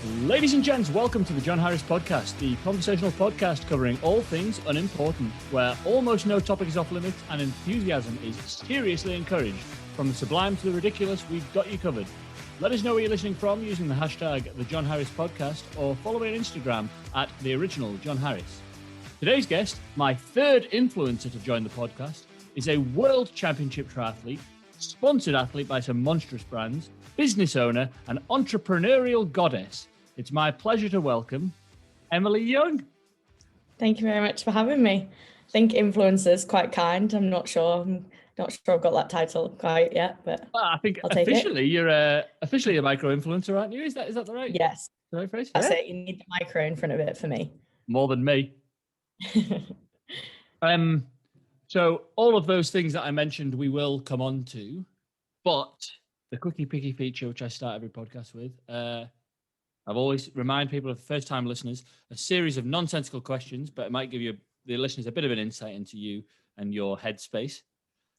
Ladies and gents, welcome to the John Harris Podcast, the conversational podcast covering all things unimportant, where almost no topic is off limits and enthusiasm is seriously encouraged. From the sublime to the ridiculous, we've got you covered. Let us know where you're listening from using the hashtag The John Harris Podcast or follow me on Instagram at The Original John Harris. Today's guest, my third influencer to join the podcast, is a world championship triathlete, sponsored athlete by some monstrous brands, business owner, and entrepreneurial goddess. It's my pleasure to welcome Emily Young. Thank you very much for having me. I think influencer is quite kind. I'm not sure I've got that title quite yet, but I think I'll take officially it. You're officially a micro influencer, aren't you? Is that the right? Yes, the right phrase? that's Yeah. it. You need the micro in front of it for me. More than me. So all of those things that I mentioned, we will come on to, but the quickie picky feature, which I start every podcast with, I've always remind people of first-time listeners a series of nonsensical questions, but it might give the listeners a bit of an insight into you and your headspace.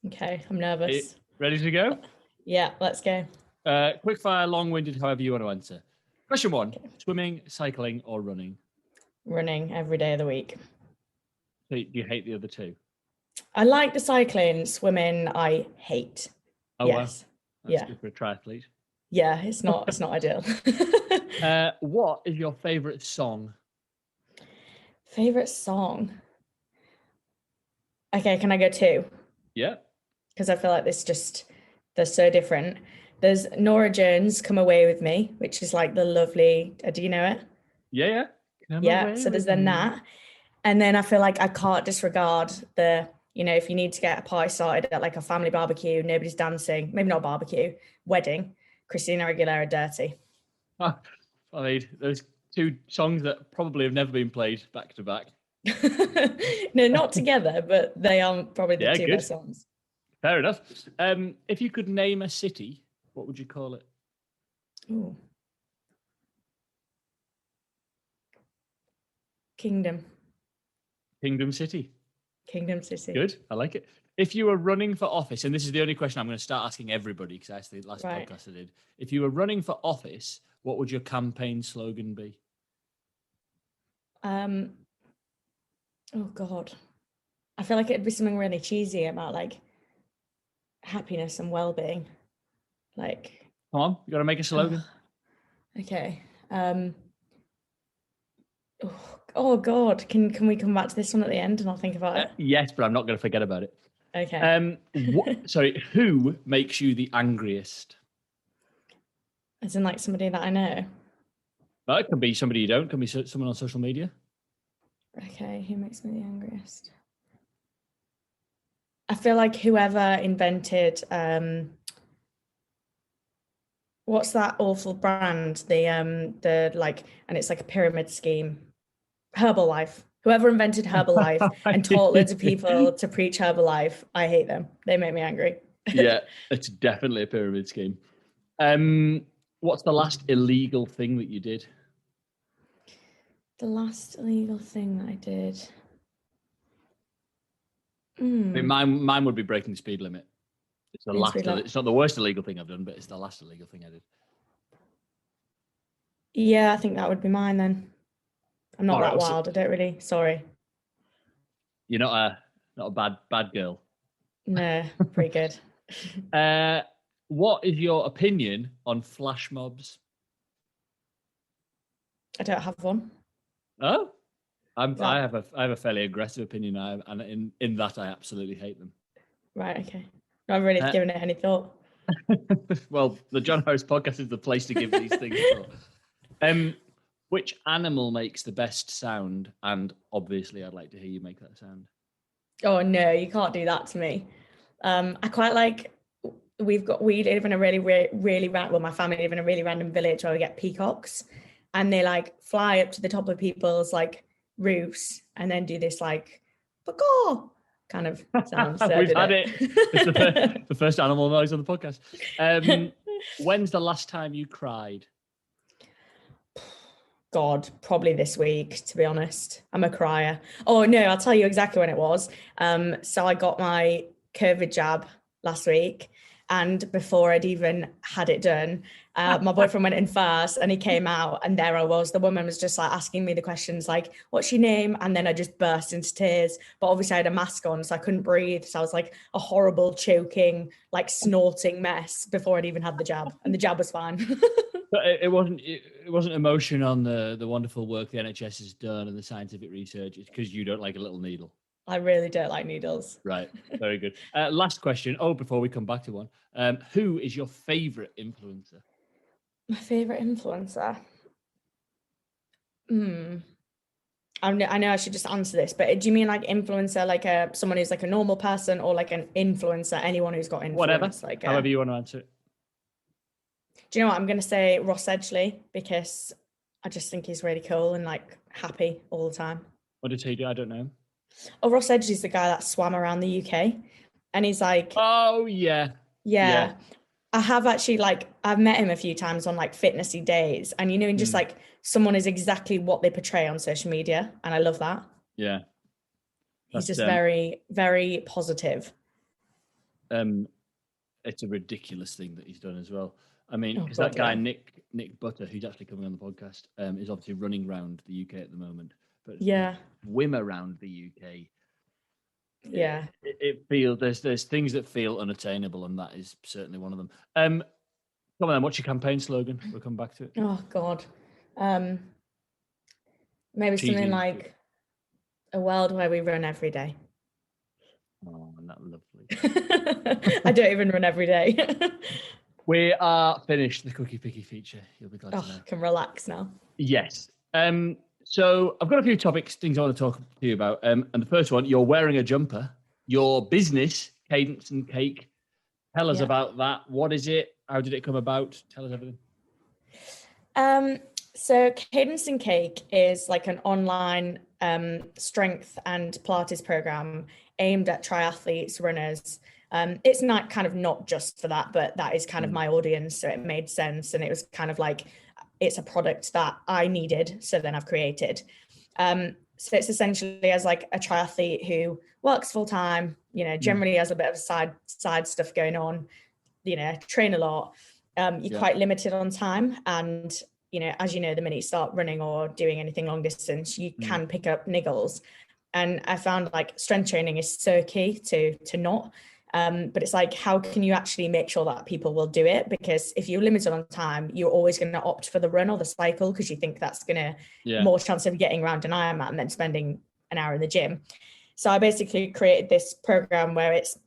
Okay, I'm nervous. Ready to go? Yeah, let's go. Quick fire, long-winded, however you want to answer. Question one: Swimming, cycling, or running? Running every day of the week. So do you hate the other two? I like the cycling. Swimming, I hate. Oh, yes. Wow. That's good for a triathlete. Yeah, it's not ideal. What is your favorite song? Favorite song? Okay, can I go two? Yeah. Because I feel like they're so different. There's Nora Jones' Come Away With Me, which is like the lovely, do you know it? Yeah. Yeah, so there's then that. And then I feel like I can't disregard if you need to get a party started at like a family barbecue, nobody's dancing, maybe not a barbecue, wedding, Christina Aguilera, Dirty. I mean, those two songs that probably have never been played back to back. No, not together, but they are probably the two good. best songs. Fair enough. If you could name a city, what would you call it? Ooh. Kingdom City. Good. I like it. If you were running for office, and this is the only question I'm going to start asking everybody because that's the last podcast I did. If you were running for office, what would your campaign slogan be? Oh God. I feel like it'd be something really cheesy about like happiness and well-being. Like, come on, you got to make a slogan. Okay. Oh God, can we come back to this one at the end and I'll think about it? Yes, but I'm not going to forget about it. Okay. Who makes you the angriest? As in like somebody that I know? Well, it can be somebody you don't. It can be someone on social media. Okay, who makes me the angriest? I feel like whoever invented what's that awful brand? The like, and it's like a pyramid scheme. Herbalife. Whoever invented Herbalife and taught loads of people to preach Herbalife, I hate them. They make me angry. Yeah, it's definitely a pyramid scheme. What's the last illegal thing that you did? The last illegal thing that I did. I mean, mine would be breaking the speed limit. It's the last. It's not the worst illegal thing I've done, but it's the last illegal thing I did. Yeah, I think that would be mine then. I'm not that wild. I don't really. Sorry. You're not a bad girl. No, pretty good. What is your opinion on flash mobs? I don't have one. Oh, I have a fairly aggressive opinion, and in that I absolutely hate them. Right. Okay. No, I've really given it any thought. Well, the John Harris Podcast is the place to give these things thought. Which animal makes the best sound? And obviously, I'd like to hear you make that sound. Oh no, you can't do that to me. I quite like. We live in a really well, my family live in a really random village where we get peacocks, and they like fly up to the top of people's like roofs and then do this like "caw" kind of sound. So We've had it. It's the first animal noise on the podcast. When's the last time you cried? God, probably this week, to be honest. I'm a crier. Oh no, I'll tell you exactly when it was. So I got my COVID jab last week, and before I'd even had it done, My boyfriend went in first and he came out and there I was. The woman was just like asking me the questions like, what's your name? And then I just burst into tears. But obviously I had a mask on, so I couldn't breathe. So I was like a horrible, choking, like snorting mess before I'd even had the jab. And the jab was fine. But it wasn't emotion on the wonderful work the NHS has done and the scientific research. It's because you don't like a little needle. I really don't like needles. Right. Very good. Last question. Oh, before we come back to one, who is your favorite influencer? My favorite influencer. I know I should just answer this, but do you mean like influencer, like someone who's like a normal person, or like an influencer, anyone who's got influence? Whatever. Like however you want to answer it. Do you know what? I'm going to say Ross Edgley, because I just think he's really cool and like happy all the time. What did he do? I don't know. Oh, Ross Edgley's the guy that swam around the UK, and he's like, oh yeah. I have actually, like, I've met him a few times on like fitnessy days, and and just like someone is exactly what they portray on social media, and I love that. Yeah, he's just very, very positive. It's a ridiculous thing that he's done as well. I mean, because that guy Nick Butter, who's actually coming on the podcast, is obviously running around the UK at the moment. But swim around the UK. Yeah, it feels there's things that feel unattainable, and that is certainly one of them. Come on then, what's your campaign slogan? We'll come back to it. Oh God, maybe something like a world where we run every day. Oh, isn't that lovely? I don't even run every day. We are finished the cookie picky feature. You'll be glad to know. Can relax now. Yes. So I've got a few things I want to talk to you about. And the first one, you're wearing a jumper. Your business, Cadence Cake. Tell us about that. What is it? How did it come about? Tell us everything. So Cadence Cake is like an online strength and Pilates program aimed at triathletes, runners. It's not just for that, but that is kind of my audience. So it made sense. And it was kind of like, it's a product that I needed. So then I've created. So it's essentially as like a triathlete who works full time, generally has a bit of side stuff going on, train a lot. You're quite limited on time. And, as you know, the minute you start running or doing anything long distance, you can pick up niggles. And I found like strength training is so key to not. But it's like, how can you actually make sure that people will do it? Because if you're limited on time, you're always going to opt for the run or the cycle because you think that's going to more chance of getting around an Ironman than spending an hour in the gym. So I basically created this program where it's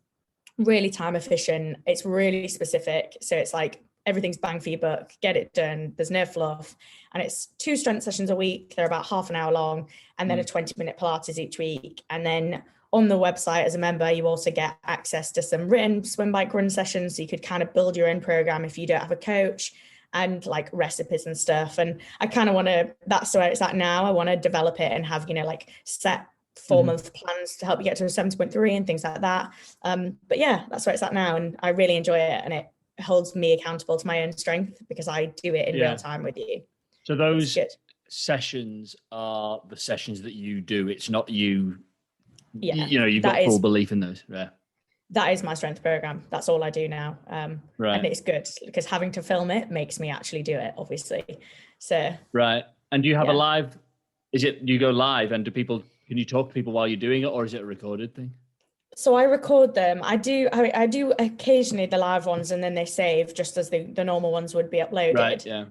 really time efficient. It's really specific. So it's like everything's bang for your buck, get it done. There's no fluff. And it's 2 strength sessions a week. They're about half an hour long, and then a 20-minute Pilates each week. And then on the website as a member, you also get access to some written swim, bike, run sessions. So you could kind of build your own program if you don't have a coach, and like recipes and stuff. And I kind of want to, that's where it's at now. I want to develop it and have, like set 4-month plans to help you get to a 7.3 and things like that. But yeah, that's where it's at now. And I really enjoy it. and it holds me accountable to my own strength because I do it in real time with you. So those sessions are the sessions that you do. It's not you. You've got full belief in those. Yeah. That is my strength program. That's all I do now. Right. And it's good because having to film it makes me actually do it, obviously. So. Right. And do you have a live, do you go live and can you talk to people while you're doing it, or is it a recorded thing? So I record them. I do occasionally the live ones, and then they save just as the normal ones would be uploaded. Right, yeah.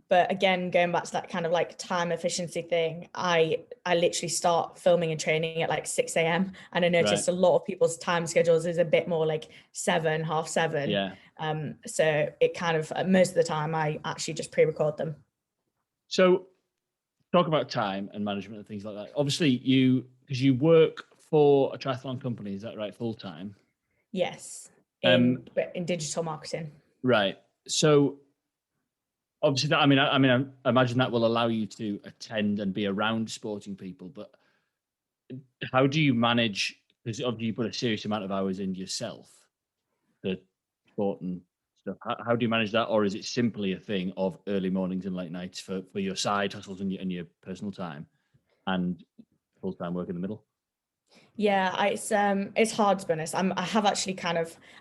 But again, going back to that kind of like time efficiency thing, I literally start filming and training at like 6 a.m. And I noticed a lot of people's time schedules is a bit more like 7, half 7. Yeah. So it kind of, most of the time I actually just pre-record them. So talk about time and management and things like that. Obviously because you work for a triathlon company, is that right? Full time? Yes. In digital marketing. Right. So obviously that, I imagine that will allow you to attend and be around sporting people, but how do you manage, because obviously you put a serious amount of hours in yourself, the sport and stuff. How do you manage that? Or is it simply a thing of early mornings and late nights for your side hustles and your personal time and full-time work in the middle? Yeah, it's hard to be honest. I have actually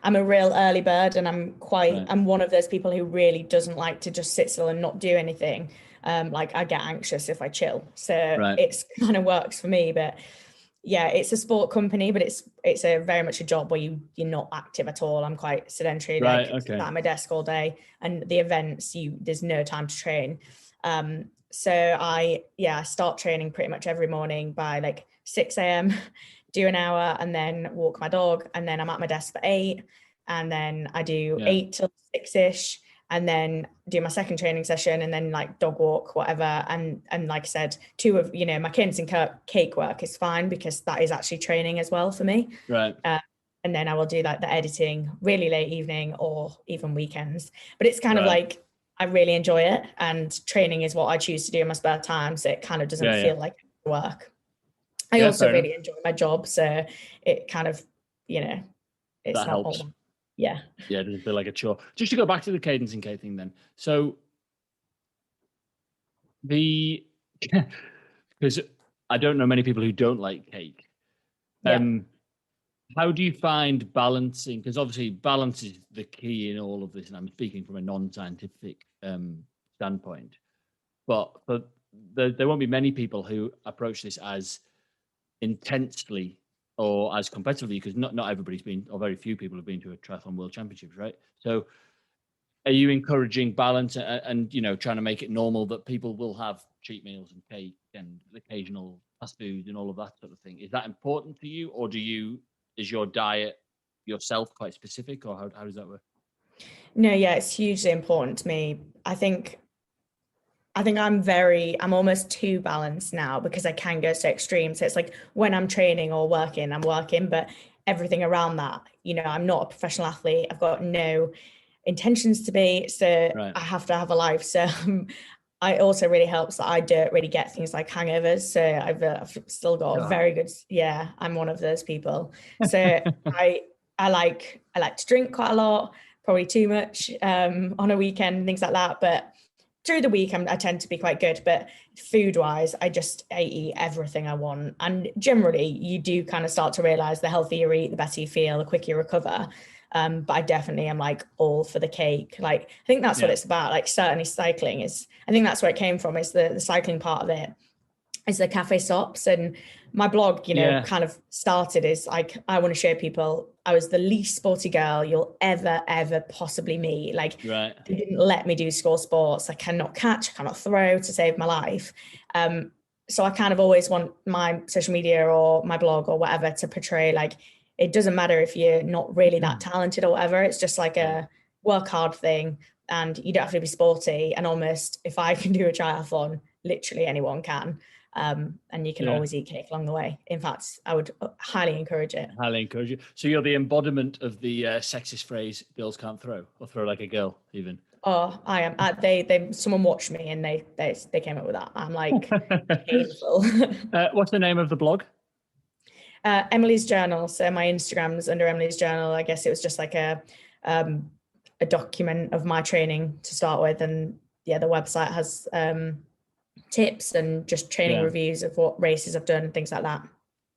I'm a real early bird, and Right. I'm one of those people who really doesn't like to just sit still and not do anything. Like I get anxious if I chill. So Right. it's kind of works for me. But yeah, it's a sport company, but it's a very much a job where you're not active at all. I'm quite sedentary, Right. like sat Okay. at my desk all day, and the events there's no time to train. So I start training pretty much every morning by like 6 a.m. do an hour and then walk my dog, and then I'm at my desk for 8, and then I do Yeah. 8 till 6ish, and then do my second training session, and then like dog walk, whatever. And like I said, two of my Cadence Cake work is fine because that is actually training as well for me. Right. And then I will do like the editing really late evening or even weekends. But it's kind of Right. like I really enjoy it, and training is what I choose to do in my spare time, so it kind of doesn't Yeah. feel like work. I Yeah. also Fair enough. really enjoy my job, so it kind of, it's That not helps. all. Yeah. Yeah, it doesn't feel like a chore. Just to go back to the Cadence and K thing then. So the because I don't know many people who don't like cake. Yeah. How do you find balancing? Because obviously balance is the key in all of this, and I'm speaking from a non-scientific standpoint. But there won't be many people who approach this as intensely or as competitively, because not everybody's been, or very few people have been to a triathlon world championships, right? So are you encouraging balance and trying to make it normal that people will have cheat meals and cake and occasional fast food and all of that sort of thing? Is that important to you, or is your diet yourself quite specific, or how does that work? No, yeah, it's hugely important to me. I think I'm almost too balanced now because I can go to extremes. So it's like when I'm training or working, I'm working, but everything around that, I'm not a professional athlete. I've got no intentions to be, so Right. I have to have a life. So I also really helps that I don't really get things like hangovers. So I've still got a very good, yeah, I'm one of those people. So I like to drink quite a lot, probably too much on a weekend, things like that. But through the week, I tend to be quite good, but food wise, I eat everything I want. And generally, you do kind of start to realize the healthier you eat, the better you feel, the quicker you recover. But I definitely am like all for the cake. Like, I think that's what it's about. Like, certainly cycling I think that's where it came from, is the cycling part of it, is the cafe stops. And my blog, kind of started is like, I want to show people I was the least sporty girl you'll ever possibly meet. Like, Right. they didn't let me do score sports. I cannot catch, I cannot throw to save my life. So I kind of always want my social media or my blog or whatever to portray, like, it doesn't matter if you're not really that talented or whatever. It's just like a work hard thing, and you don't have to be sporty. And almost, if I can do a triathlon, literally anyone can. And you can always eat cake along the way. In fact, I would highly encourage it. Highly encourage you. So you're the embodiment of the sexist phrase "girls can't throw" or "throw like a girl," even. Oh, I am. Someone watched me and they came up with that. I'm like painful. What's the name of the blog? Emily's Journal. So my Instagram's under Emily's Journal. I guess it was just like a document of my training to start with, and yeah, the website has tips and just training reviews of what races I've done and things like that.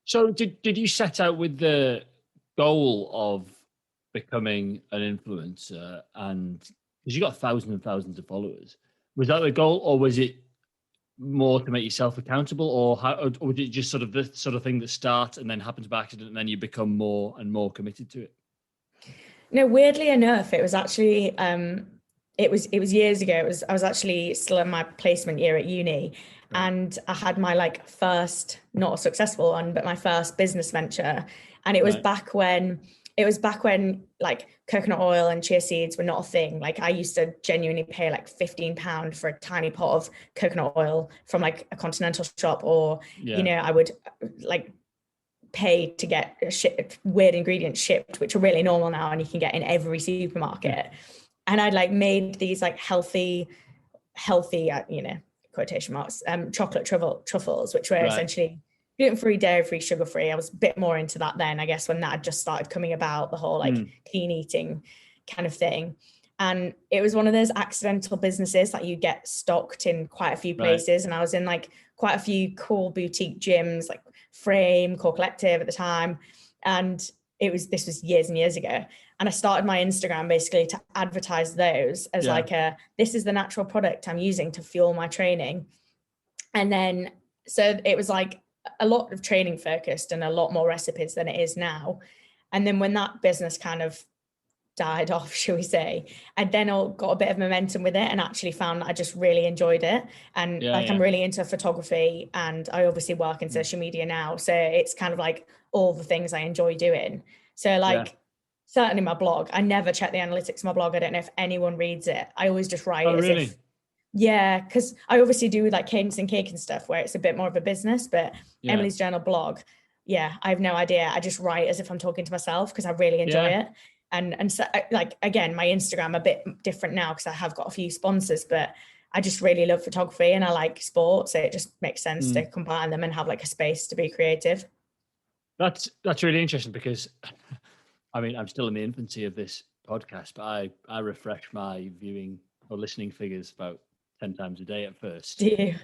So did you set out with the goal of becoming an influencer, and because you got thousands and thousands of followers, was that the goal, or was it more to make yourself accountable, or was it just sort of the sort of thing that starts and then happens by accident and then you become more and more committed to it? No, weirdly enough, it was actually it was years ago. I was actually still in my placement year at uni, and I had my like first, not a successful one, but my first business venture. And it was back when like coconut oil and chia seeds were not a thing. Like, I used to genuinely pay like £15 for a tiny pot of coconut oil from like a continental shop, or I would like pay to get weird ingredients shipped, which are really normal now and you can get in every supermarket. And I'd like made these like healthy quotation marks chocolate truffles, which were essentially gluten-free, dairy-free, sugar-free. I was a bit more into that then, I guess, when that had just started coming about, the whole like clean eating kind of thing. And it was one of those accidental businesses that you get stocked in quite a few places. And I was in like quite a few cool boutique gyms, like Frame, Core Collective at the time. And this was years and years ago. And I started my Instagram basically to advertise those as this is the natural product I'm using to fuel my training. And then, so it was like a lot of training focused and a lot more recipes than it is now. And then when that business kind of died off, shall we say, I then got a bit of momentum with it and actually found that I just really enjoyed it. And I'm really into photography, and I obviously work in social media now. So it's kind of like all the things I enjoy doing. So certainly my blog, I never check the analytics of my blog. I don't know if anyone reads it. I always just write if, because I obviously do like Cadence and Cake and stuff where it's a bit more of a business, but Emily's Journal blog, I have no idea. I just write as if I'm talking to myself because I really enjoy it. And so, like, again, my Instagram a bit different now because I have got a few sponsors, but I just really love photography and I like sports. So it just makes sense to combine them and have like a space to be creative. That's really interesting because, I mean, I'm still in the infancy of this podcast, but I refresh my viewing or listening figures about 10 times a day at first. Do you?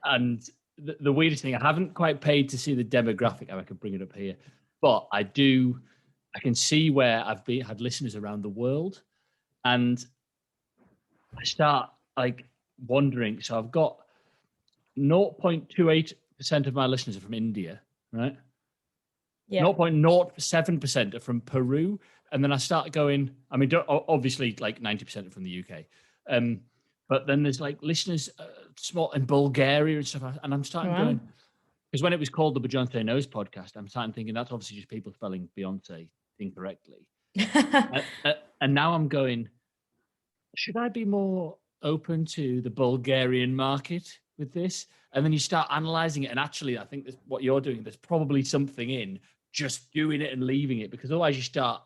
And the weirdest thing, I haven't quite paid to see the demographic. I could bring it up here, but I can see where I've had listeners around the world, and I start like wondering. So I've got 0.28% of my listeners are from India, right? Yeah. 0.07% are from Peru. And then I start going, I mean, obviously like 90% are from the UK. But then there's like listeners small in Bulgaria and stuff. And I'm starting going, because when it was called the Beyonce Knows podcast, I'm starting thinking that's obviously just people spelling Beyonce incorrectly. And now I'm going, should I be more open to the Bulgarian market with this? And then you start analyzing it. And actually, I think that's what you're doing. There's probably something in just doing it and leaving it, because otherwise you start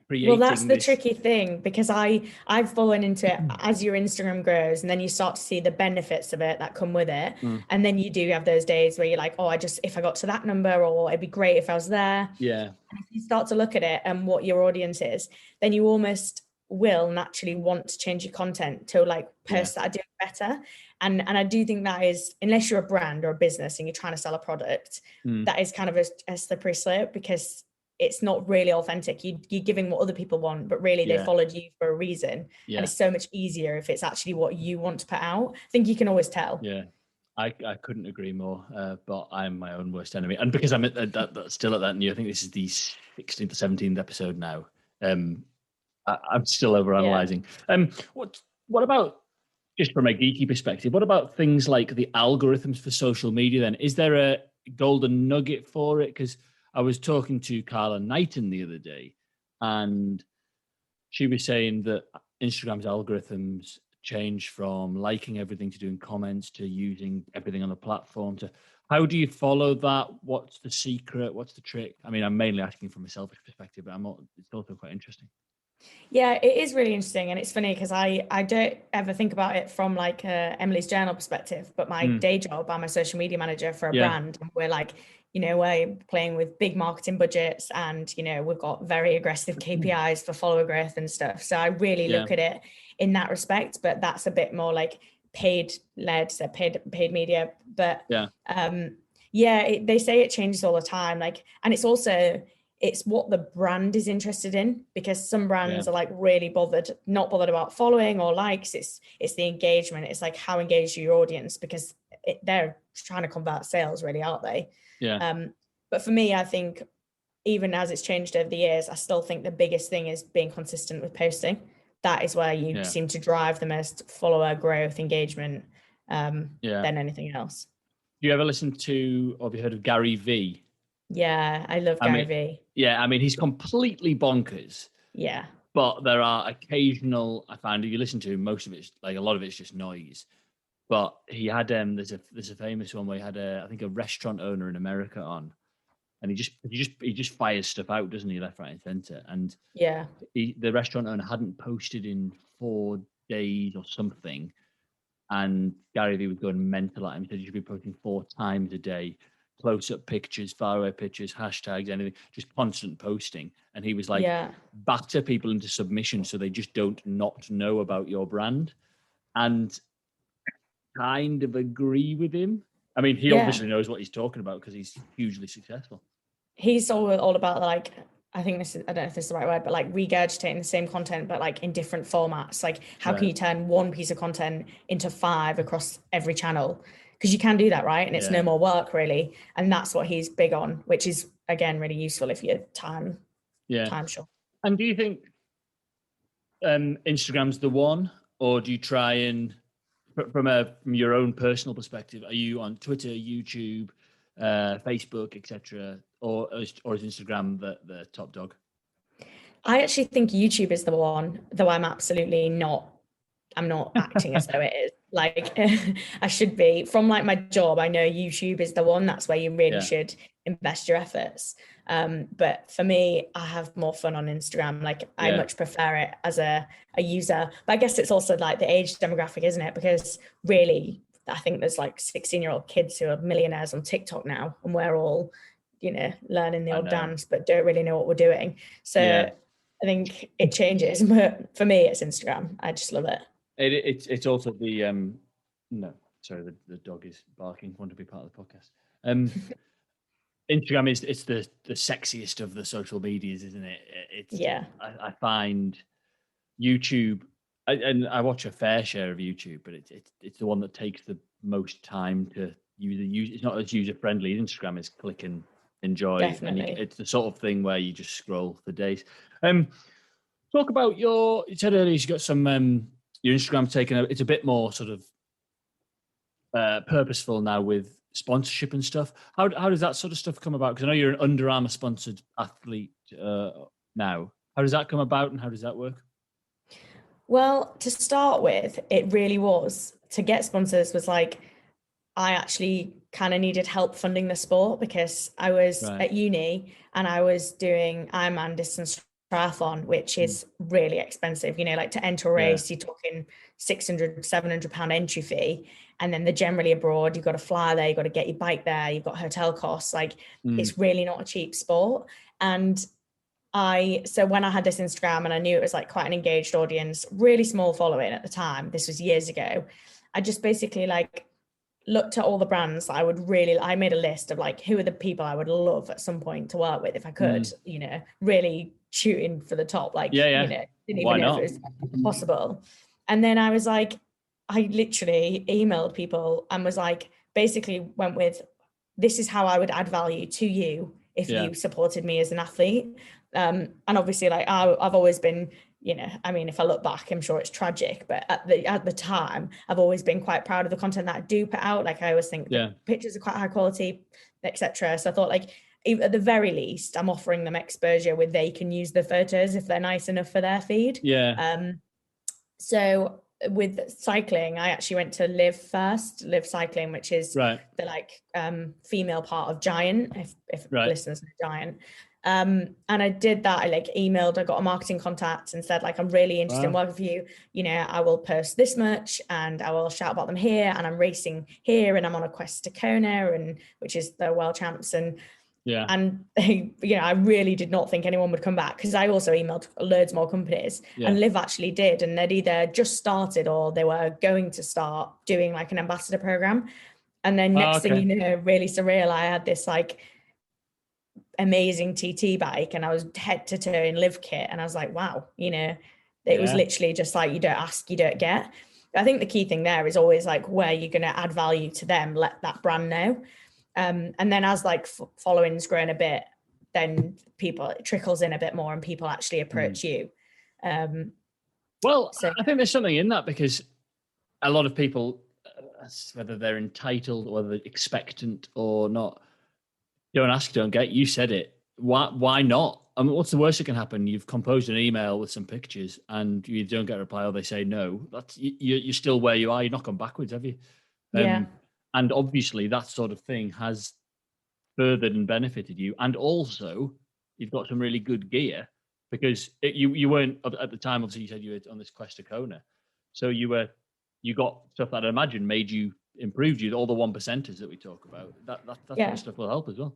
creating. Well, that's the tricky thing, because I've fallen into it as your Instagram grows, and then you start to see the benefits of it that come with it. And then you do have those days where you're like, oh, if I got to that number, or it'd be great if I was there. Yeah. And if you start to look at it and what your audience is, then you almost will naturally want to change your content to like posts that are doing better. And I do think that is, unless you're a brand or a business and you're trying to sell a product, that is kind of a slippery slope, because it's not really authentic. You're giving what other people want, but really they followed you for a reason. And it's so much easier if it's actually what you want to put out. I think you can always tell. Yeah, I couldn't agree more. But I'm my own worst enemy. And because I'm still at that new, I think this is the 16th or 17th episode now. I'm still overanalyzing. What about, just from a geeky perspective, what about things like the algorithms for social media then? Is there a golden nugget for it? Because I was talking to Carla Knighton the other day, and she was saying that Instagram's algorithms change from liking everything to doing comments to using everything on the platform. To how do you follow that? What's the secret? What's the trick? I mean, I'm mainly asking from a selfish perspective, but it's also quite interesting. Yeah, it is really interesting. And it's funny because I don't ever think about it from like Emily's Journal perspective, but my day job, I'm a social media manager for a brand. And we're like, we're playing with big marketing budgets, and, we've got very aggressive KPIs for follower growth and stuff. So I really look at it in that respect, but that's a bit more like paid media. But they say it changes all the time. Like, and it's what the brand is interested in, because some brands are like really not bothered about following or likes. It's the engagement. It's like, how engaged your audience, because they're trying to convert sales, really, aren't they? Yeah. But for me, I think even as it's changed over the years, I still think the biggest thing is being consistent with posting. That is where you seem to drive the most follower growth, engagement, than anything else. Do you ever listen to, or have you heard of Gary Vee? Yeah, I love Gary Vee. Yeah, I mean, he's completely bonkers. Yeah. But there are occasional, I find, if you listen to him, most of it's like, a lot of it's just noise. But he had there's a famous one where he had I think a restaurant owner in America on, and he just fires stuff out, doesn't he, left, right, and center. And the restaurant owner hadn't posted in 4 days or something, and Gary Vee was going mental at him. He said you should be posting 4 times a day, close-up pictures, faraway pictures, hashtags, anything, just constant posting. And he was like, batter people into submission so they just don't not know about your brand. And kind of agree with him. I mean, he Yeah. obviously knows what he's talking about because he's hugely successful. He's all about like, I think this is, I don't know if this is the right word, but like regurgitating the same content, but like in different formats. Like how can you turn one piece of content into 5 across every channel? Because you can do that, right? And it's no more work really. And that's what he's big on, which is again, really useful if you're time short. And do you think Instagram's the one, or do you try and, from your own personal perspective, are you on Twitter, YouTube, Facebook, etc., or is Instagram the top dog? I actually think YouTube is the one, though I'm absolutely not. I'm not acting as though it is. Like I should be. From like my job, I know YouTube is the one. That's where you really should invest your efforts. But for me, I have more fun on Instagram. Like I much prefer it as a user. But I guess it's also like the age demographic, isn't it? Because really, I think there's like 16-year-old kids who are millionaires on TikTok now, and we're all, learning the old dance, but don't really know what we're doing. So I think it changes. But for me, it's Instagram. I just love it. It's also the no, sorry, the dog is barking. Want to be part of the podcast. Instagram is the sexiest of the social medias, isn't it? I find YouTube, and I watch a fair share of YouTube, but it's the one that takes the most time to use. It's not as user friendly. Instagram is click and enjoy. Definitely. And it's the sort of thing where you just scroll for days. Talk about you said earlier you got some your Instagram's taken it's a bit more sort of purposeful now with sponsorship and stuff. How does that sort of stuff come about? Because I know you're an Under Armour sponsored athlete now. How does that come about, and how does that work? Well, to start with, it really was to get sponsors was like I actually kind of needed help funding the sport because I was at uni and I was doing Ironman distance triathlon, which is really expensive. Like to enter a race, you're talking £600-700 entry fee, and then they're generally abroad. You've got to fly there, you've got to get your bike there, you've got hotel costs. Like it's really not a cheap sport. And so when I had this Instagram and I knew it was like quite an engaged audience, really small following at the time, this was years ago, I just basically like looked at all the brands that I made a list of like who are the people I would love at some point to work with if I could, really shooting for the top, like didn't even know if it was possible. And then I was like, I literally emailed people and was like, basically went with, this is how I would add value to you if you supported me as an athlete. And obviously like I've always been, I mean, if I look back, I'm sure it's tragic, but at the time, I've always been quite proud of the content that I do put out. Like I always think the pictures are quite high quality, etc. So I thought like, at the very least, I'm offering them exposure where they can use the photos if they're nice enough for their feed. So with cycling, I actually went to Live Cycling, which is the like female part of Giant, if listeners know Giant. And I did that. I like emailed, I got a marketing contact and said like, I'm really interested in working for you. I will post this much and I will shout about them here, and I'm racing here and I'm on a quest to Kona, and which is the world champs. And I really did not think anyone would come back because I also emailed loads more companies and Live actually did, and they'd either just started or they were going to start doing like an ambassador program. And then next thing you know, really surreal, I had this like amazing TT bike and I was head to toe in Live kit, and I was like, wow, it was literally just like, you don't ask, you don't get. I think the key thing there is always like where you're going to add value to them, let that brand know. And then as like following's grown a bit, then it trickles in a bit more and people actually approach you. Well, so I think there's something in that because a lot of people, whether they're entitled or whether they're expectant or not, don't ask, don't get. You said it. Why not? I mean, what's the worst that can happen? You've composed an email with some pictures and you don't get a reply or they say no. That's you're still where you are. You're not gone backwards, have you? And obviously that sort of thing has furthered and benefited you. And also you've got some really good gear because you weren't at the time, obviously you said you were on this quest to Kona. So you got stuff that I imagine improved you, all the 1%ers that we talk about. That kind of stuff will help as well.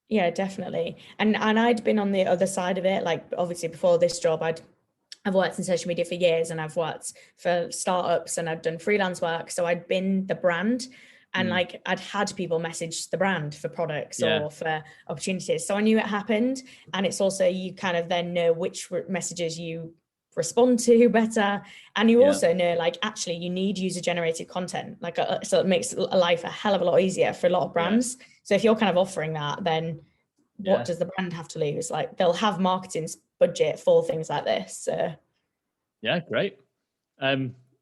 Yeah, definitely. And I'd been on the other side of it. Like obviously before this job, I've worked in social media for years and I've worked for startups and I've done freelance work. So I'd been the brand, And like I'd had people message the brand for products Yeah. or for opportunities. So I knew it happened. And it's also, you kind of then know which messages you respond to better. And you also know, like, actually you need user generated content. Like, so it makes life a hell of a lot easier for a lot of brands. Yeah. So if you're kind of offering that, then what does the brand have to lose? Like, they'll have marketing budget for things like this. So yeah, great.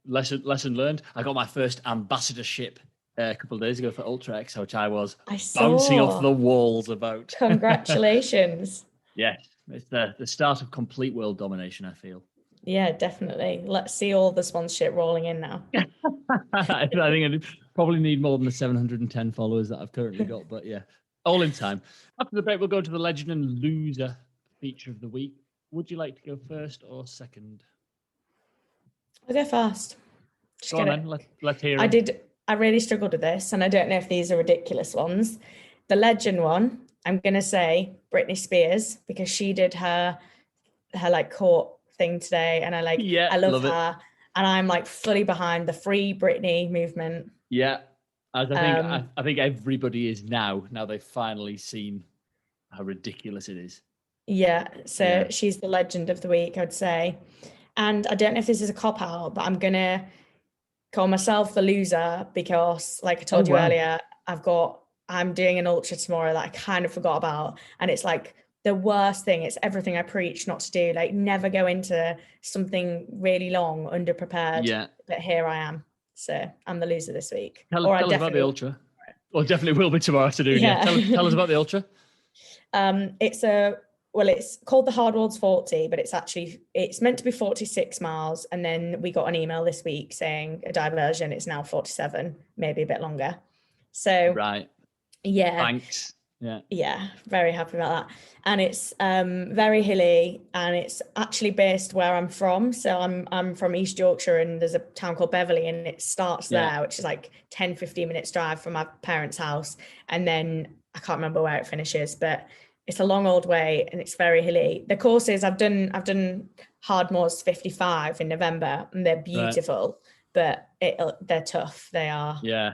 Lesson learned. I got my first ambassadorship a couple of days ago for UltraX, which I was bouncing off the walls about. Congratulations. Yes, it's the start of complete world domination, I feel. Yeah, definitely. Let's see all the sponsorship rolling in now. I think I probably need more than the 710 followers that I've currently got, but yeah, all in time. After the break, we'll go to the legend and loser feature of the week. Would you like to go first or second? I'll go first. Go on then. Let's hear it. I really struggled with this, and I don't know if these are ridiculous ones. The legend one, I'm going to say Britney Spears, because she did her like court thing today, and I love her. And I'm like fully behind the Free Britney movement. Yeah. I think everybody is now they've finally seen how ridiculous it is. Yeah. So she's the legend of the week, I would say. And I don't know if this is a cop out, but I'm going to call myself the loser because, like I told you earlier, I'm doing an ultra tomorrow that I kind of forgot about. And it's like the worst thing. It's everything I preach not to do. Like, never go into something really long underprepared. Yeah. But here I am. So I'm the loser this week. Tell us about the ultra. Well, definitely will be tomorrow afternoon. Yeah. Tell us about the ultra. It's called the Hardwalls 40, but it's meant to be 46 miles. And then we got an email this week saying a diversion. It's now 47, maybe a bit longer. So right. Yeah. Thanks. Yeah, very happy about that. And it's very hilly, and it's actually based where I'm from. So I'm from East Yorkshire, and there's a town called Beverley, and it starts there, which is like 10-15 minutes drive from my parents' house. And then I can't remember where it finishes, but it's a long old way, and it's very hilly. The courses I've done Hardmoors 55 in November, and they're beautiful, but they're tough. They are. Yeah,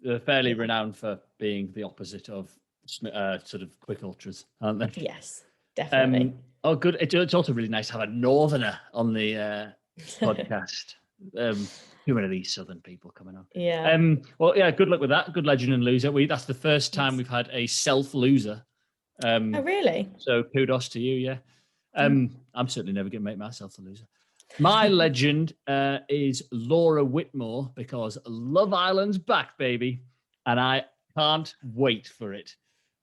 they're fairly renowned for being the opposite of sort of quick ultras, aren't they? Yes, definitely. Good. It's also really nice to have a northerner on the podcast. Too many of these southern people coming on. Yeah. Well, yeah. Good luck with that. Good legend and loser. That's the first time we've had a self loser. Oh, really? So kudos to you. Yeah. I'm certainly never going to make myself the loser. My legend is Laura Whitmore, because Love Island's back, baby, and I can't wait for it.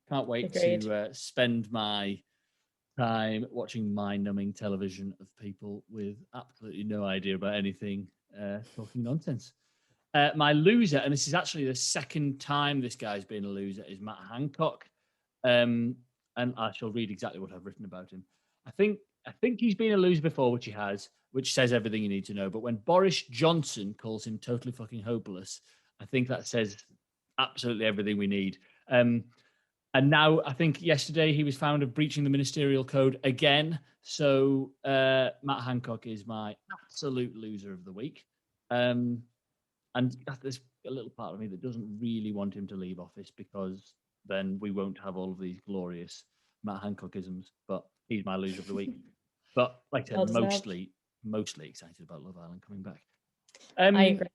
Can't wait to spend my time watching mind-numbing television of people with absolutely no idea about anything, talking nonsense. My loser, and this is actually the second time this guy's been a loser, is Matt Hancock. And I shall read exactly what I've written about him. I think he's been a loser before, which he has, which says everything you need to know. But when Boris Johnson calls him totally fucking hopeless, I think that says absolutely everything we need. And now I think yesterday he was found of breaching the ministerial code again. So Matt Hancock is my absolute loser of the week. And there's a little part of me that doesn't really want him to leave office, because then we won't have all of these glorious Matt Hancockisms. But he's my loser of the week. But like I said, mostly excited about Love Island coming back. I agree.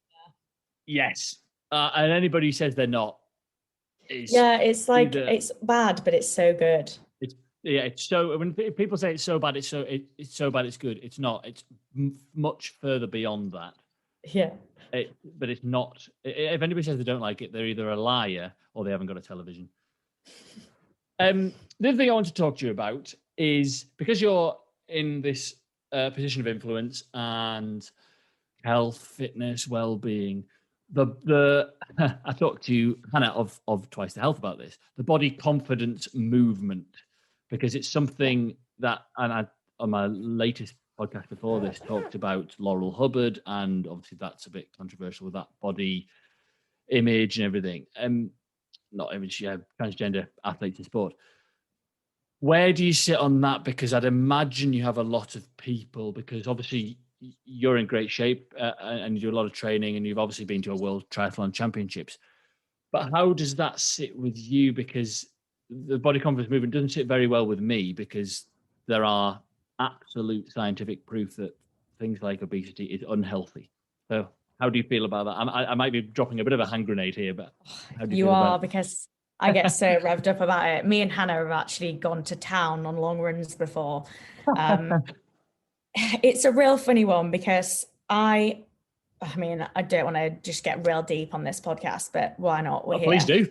Yes. And anybody who says they're not, it's like it's bad, but it's so good. It's so, when people say it's so bad, it's so bad it's good. It's not. It's much further beyond that. Yeah. But it's not. If anybody says they don't like it, they're either a liar or they haven't got a television. The other thing I want to talk to you about is, because you're in this position of influence and health, fitness, well-being. I talked to Hannah of Twice the Health about this, the body confidence movement, because it's something that, and I, on my latest podcast before this, talked about Laurel Hubbard, and obviously that's a bit controversial with that body image and everything. Not image, transgender athletes in sport. Where do you sit on that? Because I'd imagine you have a lot of people, because obviously you're in great shape and you do a lot of training, and you've obviously been to a World Triathlon Championships. But how does that sit with you? Because the body confidence movement doesn't sit very well with me, because there are absolute scientific proof that things like obesity is unhealthy. So how do you feel about that? I might be dropping a bit of a hand grenade here, but how do you You feel are, about because I get so revved up about it. Me and Hannah have actually gone to town on long runs before. it? It's a real funny one because I mean, I don't want to just get real deep on this podcast, but why not? We're Well, please here. do.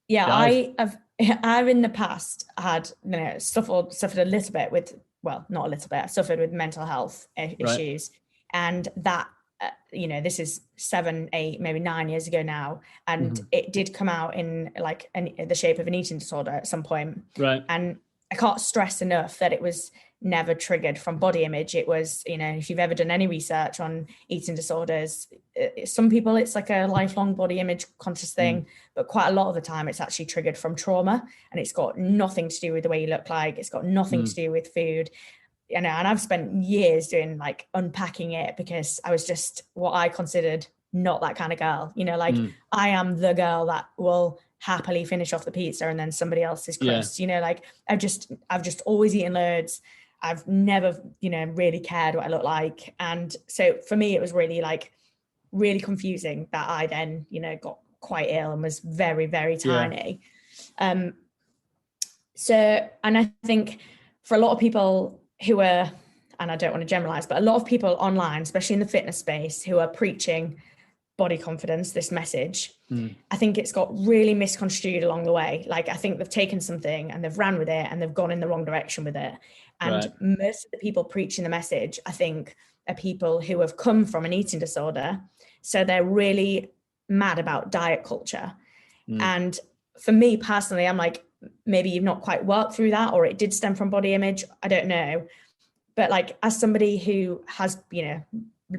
Yeah, Dive. I've in the past had, suffered a little bit with, well, not a little bit, I suffered with mental health Right. issues. And that, this is 7, 8, maybe 9 years ago now. And Mhm. it did come out in like the shape of an eating disorder at some point. Right. And I can't stress enough that it was never triggered from body image. It was, if you've ever done any research on eating disorders, some people it's like a lifelong body image conscious thing, but quite a lot of the time it's actually triggered from trauma, and it's got nothing to do with the way you look like. It's got nothing to do with food. And I've spent years doing like unpacking it, because I was just what I considered not that kind of girl. I am the girl that will happily finish off the pizza and then somebody else's Yeah. crust. Like I've just always eaten loads. I've never, really cared what I look like. And so for me, it was really confusing that I then, got quite ill and was very, very tiny. And I think for a lot of people who are, and I don't want to generalize, but a lot of people online, especially in the fitness space, who are preaching body confidence, this message, I think it's got really misconstrued along the way. Like, I think they've taken something and they've ran with it and they've gone in the wrong direction with it. And most of the people preaching the message, I think, are people who have come from an eating disorder. So they're really mad about diet culture. And for me personally, I'm like, maybe you've not quite worked through that, or it did stem from body image. I don't know. But like, as somebody who has,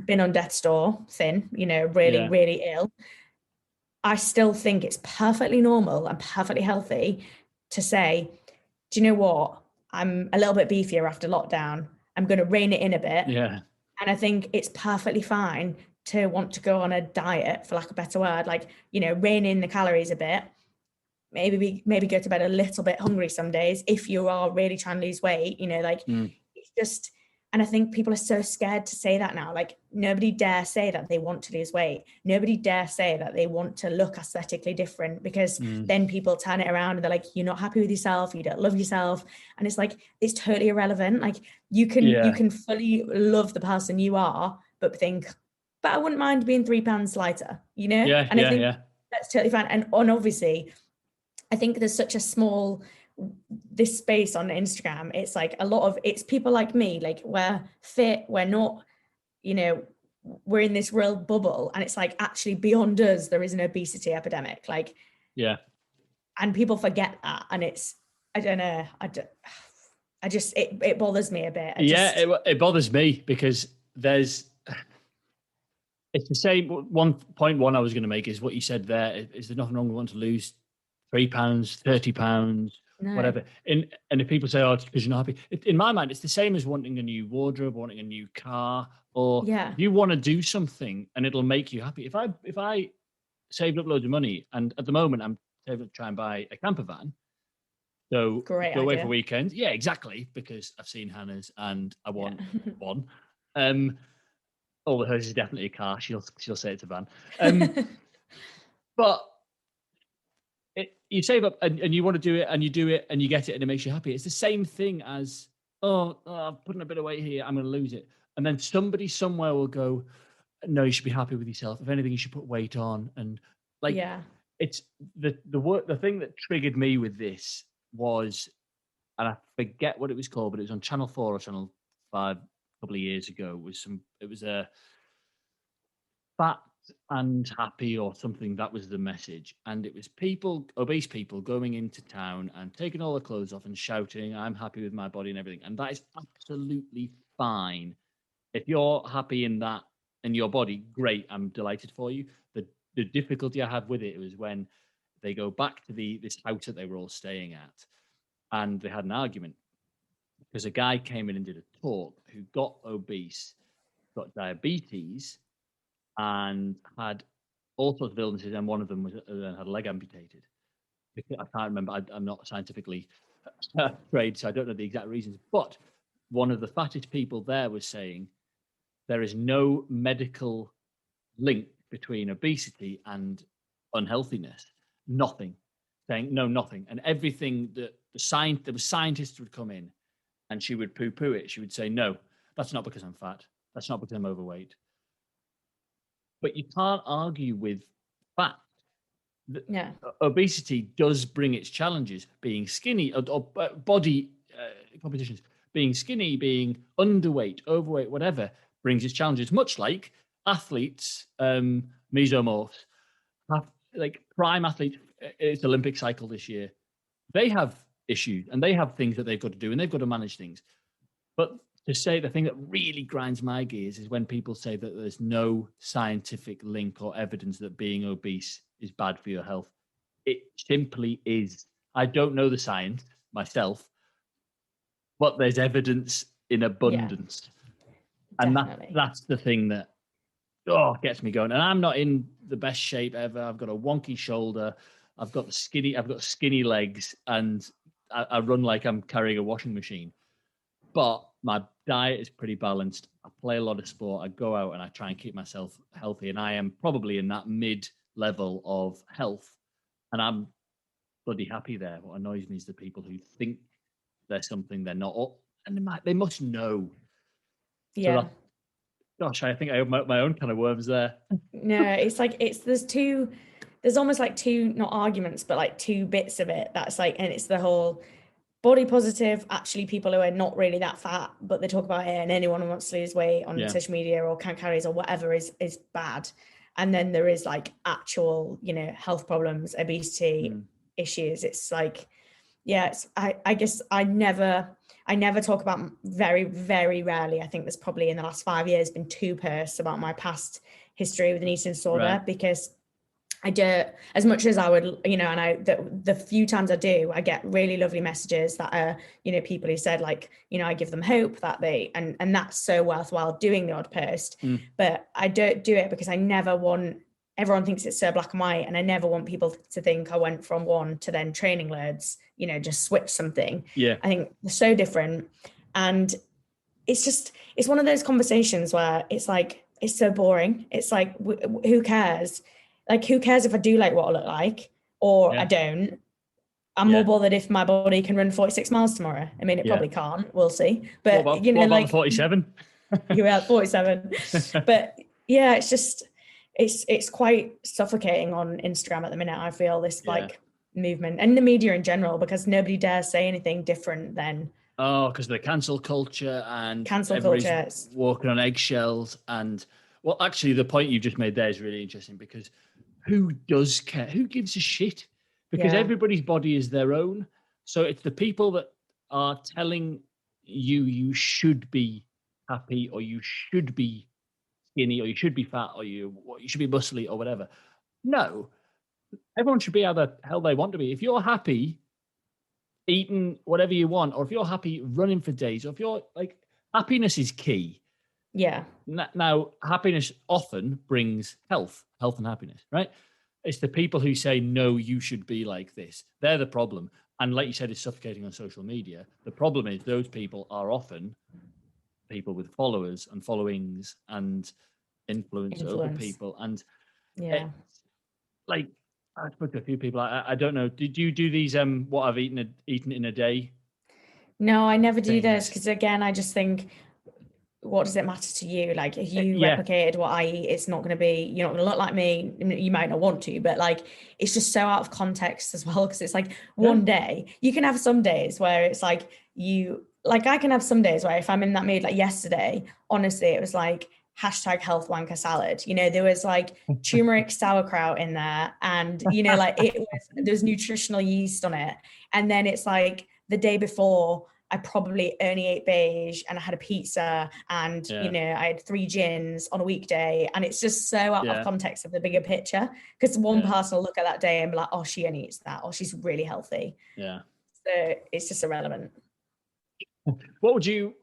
been on death's door, thin, really, really ill, I still think it's perfectly normal and perfectly healthy to say, do you know what? I'm a little bit beefier after lockdown. I'm going to rein it in a bit. Yeah. And I think it's perfectly fine to want to go on a diet, for lack of a better word, like, rein in the calories a bit. Maybe go to bed a little bit hungry some days if you are really trying to lose weight, it's just, and I think people are so scared to say that now. Like, nobody dare say that they want to lose weight. Nobody dare say that they want to look aesthetically different, because then people turn it around and they're like, you're not happy with yourself, you don't love yourself. And it's like, it's totally irrelevant. Like, you can fully love the person you are, but think, but I wouldn't mind being 3 pounds lighter, And I think that's totally fine. And obviously, I think there's such a small, this space on Instagram, it's like a lot of, it's people like me, like, we're fit, we're not, we're in this real bubble, and it's like, actually beyond us there is an obesity epidemic, like, and people forget that. And it's, I don't know, it bothers me a bit. It bothers me, because it's the same. One I was going to make is what you said there. Is there nothing wrong with wanting to lose £3, £30, whatever? And if people say, "Oh, it's because you're not happy," in my mind, it's the same as wanting a new wardrobe, wanting a new car, or if you want to do something and it'll make you happy. If I saved up loads of money, and at the moment I'm saving up to try and buy a camper van, so Great go away idea. for weekends. Yeah, exactly, because I've seen Hannah's and I want one. Although hers is definitely a car. She'll say it's a van. But you save up and you want to do it, and you do it and you get it and it makes you happy. It's the same thing as, I'm putting a bit of weight here, I'm going to lose it. And then somebody somewhere will go, no, you should be happy with yourself. If anything, you should put weight on. And like, it's the thing that triggered me with this was, and I forget what it was called, but it was on Channel 4 or Channel 5 a couple of years ago. It was a fat and happy or something. That was the message. And it was obese people going into town and taking all their clothes off and shouting, I'm happy with my body and everything. And that is absolutely fine. If you're happy in that, in your body, great, I'm delighted for you. The difficulty I have with it was when they go back to this house that they were all staying at, and they had an argument because a guy came in and did a talk who got obese, got diabetes, and had all sorts of illnesses, and one of them was had a leg amputated. I can't remember. I'm not scientifically trained, so I don't know the exact reasons. But one of the fattest people there was saying there is no medical link between obesity and unhealthiness. Nothing. Saying no, nothing. And everything that there was scientists would come in, and she would poo-poo it. She would say, no, that's not because I'm fat. That's not because I'm overweight. But you can't argue with fact. Yeah. Obesity does bring its challenges. Being skinny or body competitions, being skinny, being underweight, overweight, whatever, brings its challenges. Much like athletes, mesomorphs, like prime athletes. It's Olympic cycle this year. They have issues and they have things that they've got to do and they've got to manage things. But to say the thing that really grinds my gears is when people say that there's no scientific link or evidence that being obese is bad for your health. It simply is. I don't know the science myself, but there's evidence in abundance. Yeah, and that's the thing that gets me going. And I'm not in the best shape ever. I've got a wonky shoulder. I've got skinny legs, and I run like I'm carrying a washing machine. But my diet is pretty balanced. I play a lot of sport. I go out and I try and keep myself healthy. And I am probably in that mid-level of health. And I'm bloody happy there. What annoys me is the people who think there's something they're not. And they must know. Yeah. So gosh, I think I opened my own kind of worms there. No, it's like there's almost like two, not arguments, but like two bits of it. That's like, and it's the whole body positive, actually people who are not really that fat, but they talk about it, and anyone who wants to lose weight on social media or count calories or whatever is bad. And then there is like actual, health problems, obesity issues. It's like, I guess I never talk about, very, very rarely. I think there's probably in the last 5 years been 2 posts about my past history with an eating disorder, because I do, as much as I would, and the few times I do, I get really lovely messages that are, people who said like, I give them hope that and that's so worthwhile doing the odd post, but I don't do it because I never want, everyone thinks it's so black and white, and I never want people to think I went from one to then training loads, just switch something. Yeah. I think they're so different. And it's one of those conversations where it's like, it's so boring. It's like, who cares? Like, who cares if I do like what I look like or I don't? I'm more bothered if my body can run 46 miles tomorrow. I mean, it probably can't. We'll see. But what about like 47? You're at 47. But yeah, it's just, it's quite suffocating on Instagram at the minute. I feel this like movement and the media in general, because nobody dares say anything different than. Oh, because of the cancel culture and walking on eggshells. And well, actually, the point you just made there is really interesting, because who does care? Who gives a shit? Because everybody's body is their own. So it's the people that are telling you should be happy, or you should be skinny, or you should be fat, or you should be muscly, or whatever. No, everyone should be how the hell they want to be. If you're happy eating whatever you want, or if you're happy running for days, or if you're like, happiness is key. Yeah. Now, happiness often brings health and happiness, right? It's the people who say, no, you should be like this. They're the problem. And like you said, it's suffocating on social media. The problem is those people are often people with followers and followings and influence over people. And like, I spoke to a few people. I don't know. Did you do these, what I've eaten in a day? No, I never do those, because again, I just think, what does it matter to you? Like, if you replicated what I eat, it's not going to be, you're not going to look like me. You might not want to, but like, it's just so out of context as well. Because it's like one day, you can have some days where it's like I can have some days where if I'm in that mood, like yesterday, honestly, it was like #health wanker salad. There was like turmeric sauerkraut in there, and like there's nutritional yeast on it. And then it's like the day before, I probably only ate beige and I had a pizza and, I had 3 gins on a weekday. And it's just so out of context of the bigger picture, because one person will look at that day and be like, oh, she only eats that, or she's really healthy. Yeah. So it's just irrelevant. What would you,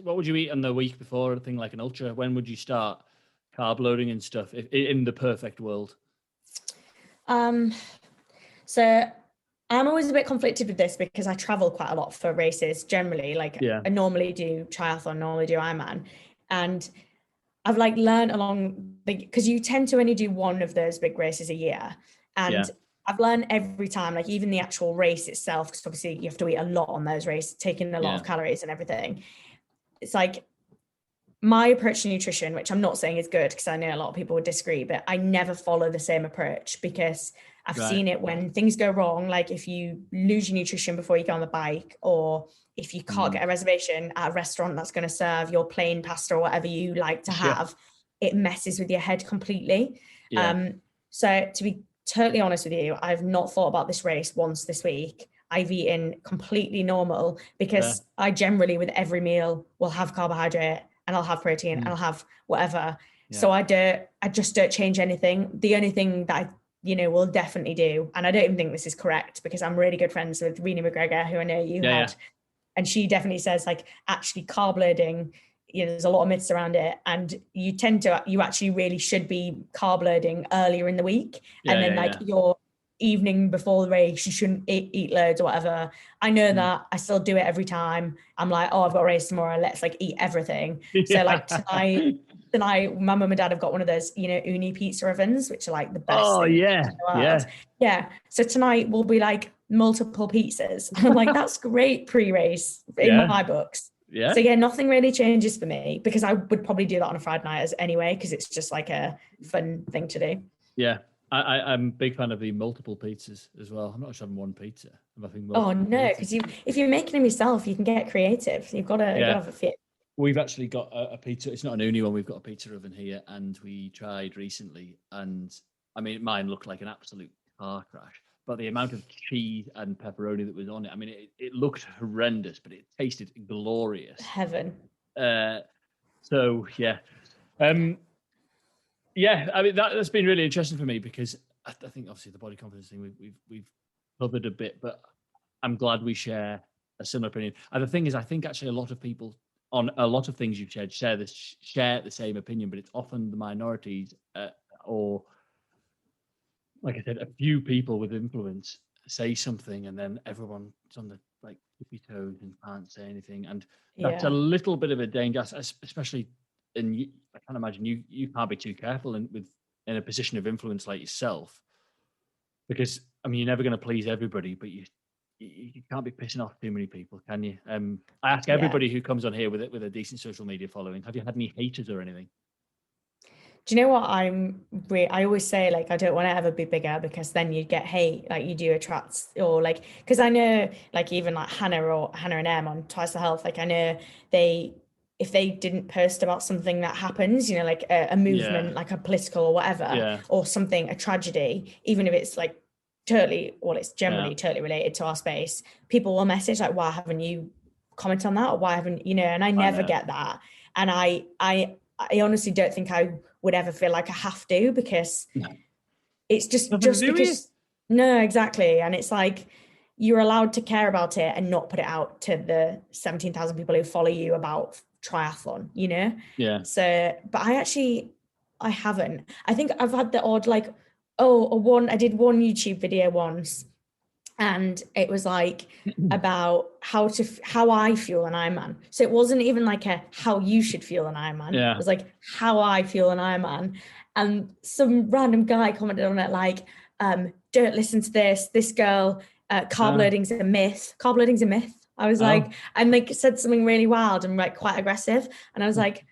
what would you eat on the week before a thing like an ultra? When would you start carb loading and stuff in the perfect world? So I'm always a bit conflicted with this because I travel quite a lot for races generally. Like I normally do triathlon, normally do Ironman. And I've like learned along because you tend to only do one of those big races a year. And I've learned every time, like even the actual race itself, because obviously you have to eat a lot on those races, taking a lot of calories and everything. It's like my approach to nutrition, which I'm not saying is good because I know a lot of people would disagree, but I never follow the same approach because I've seen it when things go wrong. Like if you lose your nutrition before you go on the bike, or if you can't get a reservation at a restaurant that's going to serve your plain pasta or whatever you like to have, it messes with your head completely. So to be totally honest with you, I've not thought about this race once this week. I've eaten completely normal because I generally with every meal will have carbohydrate and I'll have protein and I'll have whatever. So I just don't change anything. The only thing that I will definitely do, and I don't even think this is correct because I'm really good friends with Rena McGregor, who I know you had, and she definitely says like actually carb loading, there's a lot of myths around it, and you actually really should be carb loading earlier in the week, and then your evening before the race you shouldn't eat loads or whatever. I know that. I still do it every time. I'm like, oh, I've got a race tomorrow, let's like eat everything. So like tonight my mum and dad have got one of those uni pizza ovens, which are like the best thing in the world. So tonight will be like multiple pizzas. I'm like, that's great pre-race in my books. So nothing really changes for me because I would probably do that on a Friday night anyway because it's just like a fun thing to do. I'm a big fan of the multiple pizzas as well. I'm not just having one pizza. I'm having multiple. Oh no, because if you're making them yourself, you can get creative. You've got to have a fit. We've actually got a pizza. It's not an uni one. We've got a pizza oven here, and we tried recently. And I mean, mine looked like an absolute car crash. But the amount of cheese and pepperoni that was on it, I mean, it looked horrendous, but it tasted glorious. Heaven. So yeah. I mean, that's been really interesting for me because I think obviously the body confidence thing we've covered a bit, but I'm glad we share a similar opinion. And the thing is, I think actually a lot of people on a lot of things you've shared share the same opinion, but it's often the minorities or, like I said, a few people with influence say something, and then everyone's on the like tippy toes and can't say anything, and that's a little bit of a danger, especially. And I can't imagine you can't be too careful in a position of influence like yourself, because I mean you're never going to please everybody, but you can't be pissing off too many people, can you? I ask everybody who comes on here with a decent social media following, have you had any haters or anything? Do you know what I always say, like, I don't want to ever be bigger because then you get hate, like you do attract, or like, because I know like even like Hannah and Em on Twice the Health, like I know if they didn't post about something that happens, like a movement, like a political or whatever, or something, a tragedy, even if it's like it's generally totally related to our space, people will message like, why haven't you commented on that? Or why haven't, and I never get that. And I honestly don't think I would ever feel like I have to, because it's just because, no, exactly. And it's like, you're allowed to care about it and not put it out to the 17,000 people who follow you about triathlon, So, but I haven't. I think I've had the odd like, I did one YouTube video once, and it was like about how I feel an Ironman. So it wasn't even like how you should feel an Ironman. It was like how I feel an Ironman. And some random guy commented on it like, don't listen to this girl, carb loading's a myth. Carb loading's a myth. I was like, and like said something really wild and like quite aggressive. And I was like,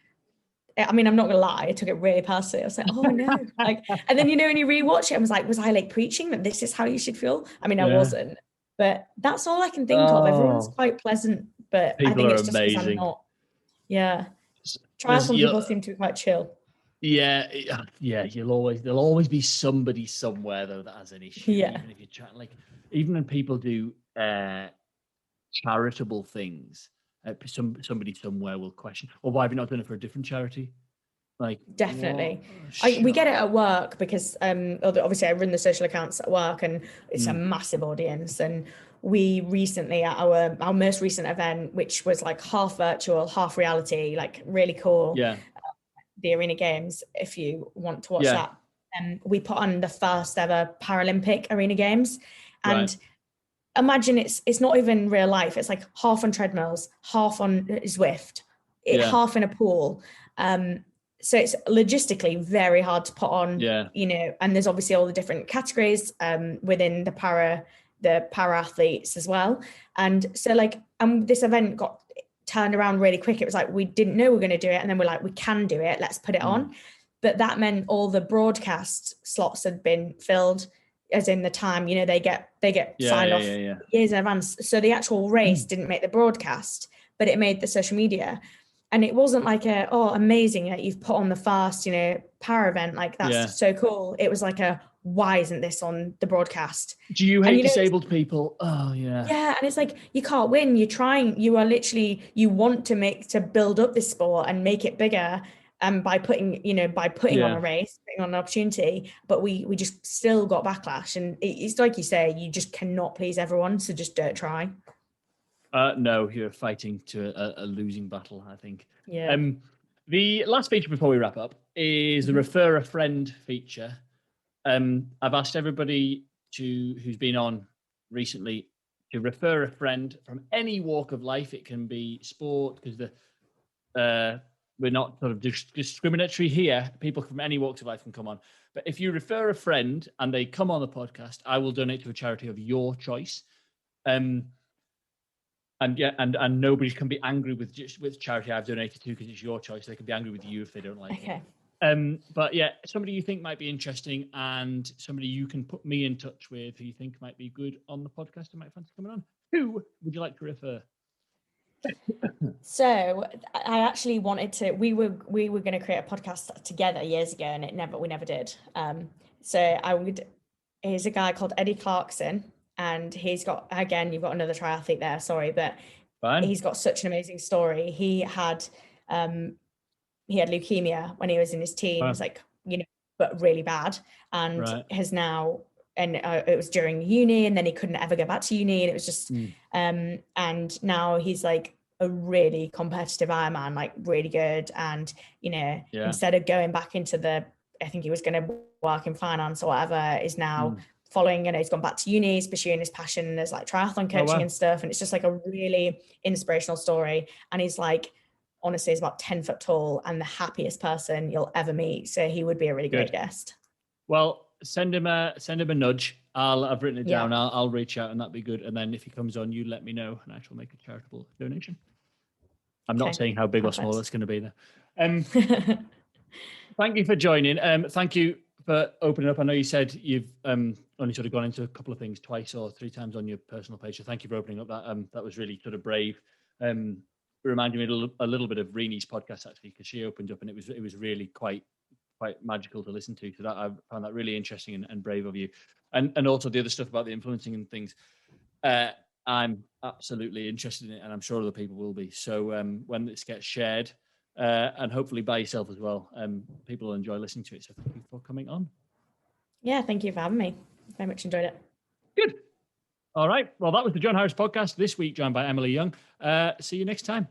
I mean, I'm not gonna lie, I took it really personally. I was like, oh no. Like, and then, when you rewatch it, I was like, was I like preaching that this is how you should feel? I mean, I wasn't, but that's all I can think of. Everyone's quite pleasant, but people I think it's just because I'm not. Triathlon people seem to be quite chill. There'll always be somebody somewhere though that has an issue. Even if you try, like, even when people do charitable things, somebody somewhere will question, why have you not done it for a different charity? Like, definitely, we get it at work because obviously I run the social accounts at work, and it's a massive audience. And we recently at our most recent event, which was like half virtual, half reality, like really cool. the Arena Games, if you want to watch that. We put on the first ever Paralympic Arena Games, and imagine it's not even real life. It's like half on treadmills, half on Zwift, half in a pool. So it's logistically very hard to put on, you know, and there's obviously all the different categories within the para athletes as well. And so like, this event got turned around really quick. It was like, we didn't know we were going to do it. And then we're like, we can do it. Let's put it on. But that meant all the broadcast slots had been filled, as in the time, you know, they get signed off years in advance. So the actual race didn't make the broadcast, but it made the social media. And it wasn't like amazing that you've put on the fast, you know, para event. Like, that's so cool. It was like why isn't this on the broadcast? Do you hate disabled people? Oh, yeah. Yeah. And it's like, you can't win. You're trying, you are literally, you want to build up this sport and make it bigger. By putting on a race, putting on an opportunity, but we just still got backlash. And it's like you say, you just cannot please everyone. So just don't try. No, you're fighting to a losing battle, I think. Yeah. The last feature before we wrap up is the refer a friend feature. I've asked everybody who's been on recently to refer a friend from any walk of life. It can be sport, because we're not sort of discriminatory here. People from any walks of life can come on. But if you refer a friend and they come on the podcast, I will donate to a charity of your choice. And nobody can be angry with charity I've donated to, because it's your choice. They can be angry with you if they don't like it. But yeah, somebody you think might be interesting, and somebody you can put me in touch with who you think might be good on the podcast and might fancy coming on. Who would you like to refer? So I actually wanted to. We were going to create a podcast together years ago, and we never did. Here's a guy called Eddie Clarkson, and he's got, again, you've got another triathlete there. Sorry, but he's got such an amazing story. He had leukemia when he was in his teens, but really bad, and has now. And it was during uni, and then he couldn't ever go back to uni, and it was just and now he's like a really competitive Ironman, like really good. And instead of going back into I think he was going to work in finance or whatever, is now following, he's gone back to uni, he's pursuing his passion as like triathlon coaching and stuff. And it's just like a really inspirational story. And he's like, honestly, he's about 10 foot tall and the happiest person you'll ever meet. So he would be a really great guest. Well, send him a nudge. I've written it down. I'll reach out, and that'd be good. And then if he comes on, you let me know, and I shall make a charitable donation. I'm not saying how big or small it's going to be there. Thank you for joining. Thank you for opening up. I know you said you've only sort of gone into a couple of things twice or three times on your personal page. So thank you for opening up. That was really sort of brave. It reminded me a little bit of Reni's podcast, actually, because she opened up, and it was really quite magical to listen to. So that I found that really interesting and brave of you. And also the other stuff about the influencing and things. I'm absolutely interested in it, and I'm sure other people will be. So when this gets shared, and hopefully by yourself as well, people will enjoy listening to it. So thank you for coming on. Yeah, thank you for having me. Very much enjoyed it. Good. All right. Well, that was the John Harris podcast this week, joined by Emily Young. See you next time.